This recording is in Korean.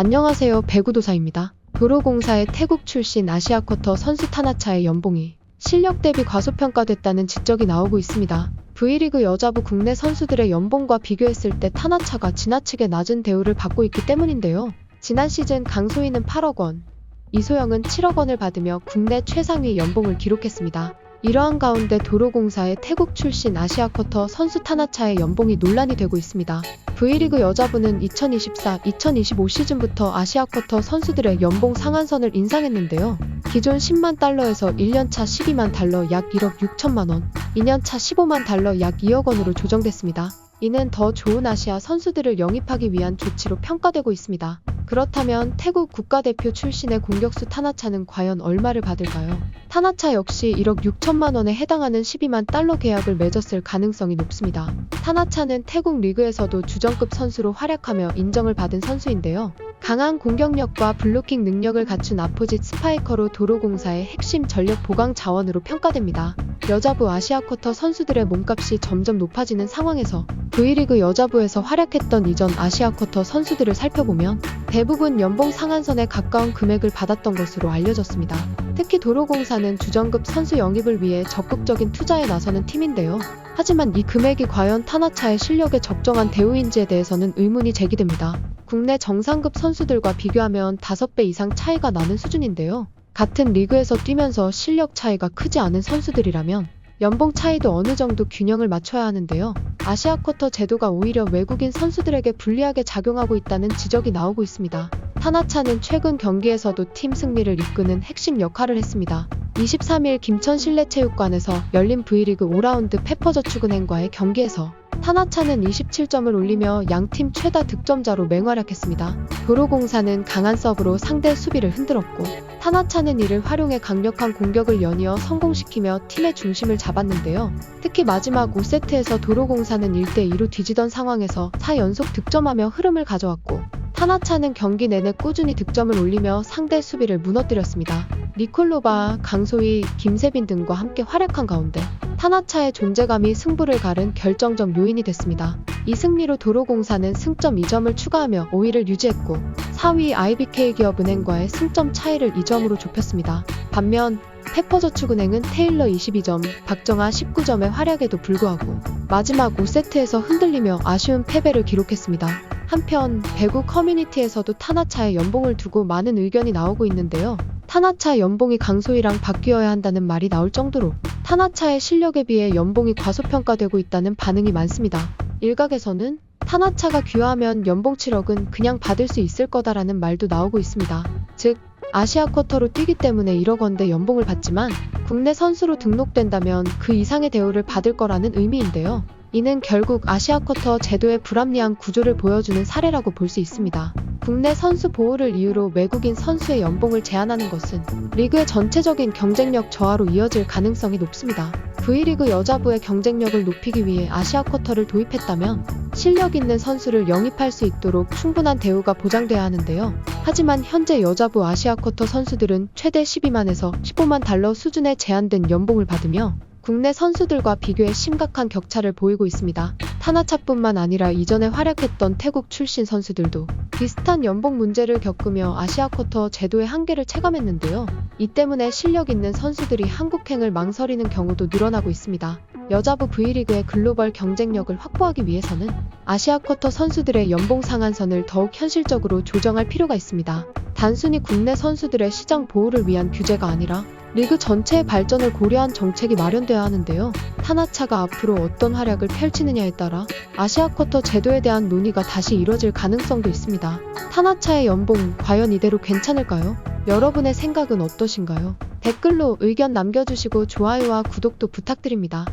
안녕하세요. 배구도사입니다. 도로공사의 태국 출신 아시아쿼터 선수 타나차의 연봉이 실력 대비 과소평가됐다는 지적이 나오고 있습니다. V리그 여자부 국내 선수들의 연봉과 비교했을 때 타나차가 지나치게 낮은 대우를 받고 있기 때문인데요. 지난 시즌 강소희는 8억 원, 이소영은 7억 원을 받으며 국내 최상위 연봉을 기록했습니다. 이러한 가운데 도로공사의 태국 출신 아시아쿼터 선수 타나차의 연봉이 논란이 되고 있습니다. V리그 여자부는 2024-2025 시즌부터 아시아쿼터 선수들의 연봉 상한선을 인상했는데요. 기존 10만 달러에서 1년차 12만 달러 약 1억 6천만 원, 2년차 15만 달러 약 2억 원으로 조정됐습니다. 이는 더 좋은 아시아 선수들을 영입하기 위한 조치로 평가되고 있습니다. 그렇다면 태국 국가대표 출신의 공격수 타나차는 과연 얼마를 받을까요? 타나차 역시 1억 6천만 원에 해당하는 12만 달러 계약을 맺었을 가능성이 높습니다. 타나차는 태국 리그에서도 주전급 선수로 활약하며 인정을 받은 선수인데요. 강한 공격력과 블로킹 능력을 갖춘 아포짓 스파이커로 도로공사의 핵심 전력 보강 자원으로 평가됩니다. 여자부 아시아쿼터 선수들의 몸값이 점점 높아지는 상황에서 V리그 여자부에서 활약했던 이전 아시아쿼터 선수들을 살펴보면 대부분 연봉 상한선에 가까운 금액을 받았던 것으로 알려졌습니다. 특히 도로공사는 주전급 선수 영입을 위해 적극적인 투자에 나서는 팀인데요. 하지만 이 금액이 과연 타나차의 실력에 적정한 대우인지에 대해서는 의문이 제기됩니다. 국내 정상급 선수들과 비교하면 5배 이상 차이가 나는 수준인데요. 같은 리그에서 뛰면서 실력 차이가 크지 않은 선수들이라면 연봉 차이도 어느 정도 균형을 맞춰야 하는데요. 아시아쿼터 제도가 오히려 외국인 선수들에게 불리하게 작용하고 있다는 지적이 나오고 있습니다. 타나차는 최근 경기에서도 팀 승리를 이끄는 핵심 역할을 했습니다. 23일 김천 실내체육관에서 열린 V리그 5라운드 페퍼저축은행과의 경기에서 타나차는 27점을 올리며 양팀 최다 득점자로 맹활약했습니다. 도로공사는 강한 서브로 상대 수비를 흔들었고 타나차는 이를 활용해 강력한 공격을 연이어 성공시키며 팀의 중심을 잡았는데요. 특히 마지막 5세트에서 도로공사는 1대2로 뒤지던 상황에서 4연속 득점하며 흐름을 가져왔고 타나차는 경기 내내 꾸준히 득점을 올리며 상대 수비를 무너뜨렸습니다. 니콜로바, 강소희, 김세빈 등과 함께 활약한 가운데 타나차의 존재감이 승부를 가른 결정적 요인이 됐습니다. 이 승리로 도로공사는 승점 2점을 추가하며 5위를 유지했고 4위 IBK기업은행과의 승점 차이를 2점으로 좁혔습니다. 반면 페퍼저축은행은 테일러 22점, 박정아 19점의 활약에도 불구하고 마지막 5세트에서 흔들리며 아쉬운 패배를 기록했습니다. 한편 배구 커뮤니티에서도 타나차의 연봉을 두고 많은 의견이 나오고 있는데요. 타나차 연봉이 강소희랑 바뀌어야 한다는 말이 나올 정도로 타나차의 실력에 비해 연봉이 과소평가되고 있다는 반응이 많습니다. 일각에서는 타나차가 귀화하면 연봉 7억은 그냥 받을 수 있을 거다라는 말도 나오고 있습니다. 즉 아시아쿼터로 뛰기 때문에 1억 원대 연봉을 받지만 국내 선수로 등록된다면 그 이상의 대우를 받을 거라는 의미인데요. 이는 결국 아시아쿼터 제도의 불합리한 구조를 보여주는 사례라고 볼 수 있습니다. 국내 선수 보호를 이유로 외국인 선수의 연봉을 제한하는 것은 리그의 전체적인 경쟁력 저하로 이어질 가능성이 높습니다. V리그 여자부의 경쟁력을 높이기 위해 아시아쿼터를 도입했다면 실력 있는 선수를 영입할 수 있도록 충분한 대우가 보장돼야 하는데요. 하지만 현재 여자부 아시아쿼터 선수들은 최대 12만에서 15만 달러 수준의 제한된 연봉을 받으며 국내 선수들과 비교해 심각한 격차를 보이고 있습니다. 타나차뿐만 아니라 이전에 활약했던 태국 출신 선수들도 비슷한 연봉 문제를 겪으며 아시아쿼터 제도의 한계를 체감했는데요. 이 때문에 실력 있는 선수들이 한국행을 망설이는 경우도 늘어나고 있습니다. 여자부 V리그의 글로벌 경쟁력을 확보하기 위해서는 아시아쿼터 선수들의 연봉 상한선을 더욱 현실적으로 조정할 필요가 있습니다. 단순히 국내 선수들의 시장 보호를 위한 규제가 아니라 리그 전체의 발전을 고려한 정책이 마련돼야 하는데요. 타나차가 앞으로 어떤 활약을 펼치느냐에 따라 아시아쿼터 제도에 대한 논의가 다시 이뤄질 가능성도 있습니다. 타나차의 연봉 과연 이대로 괜찮을까요? 여러분의 생각은 어떠신가요? 댓글로 의견 남겨주시고 좋아요와 구독도 부탁드립니다.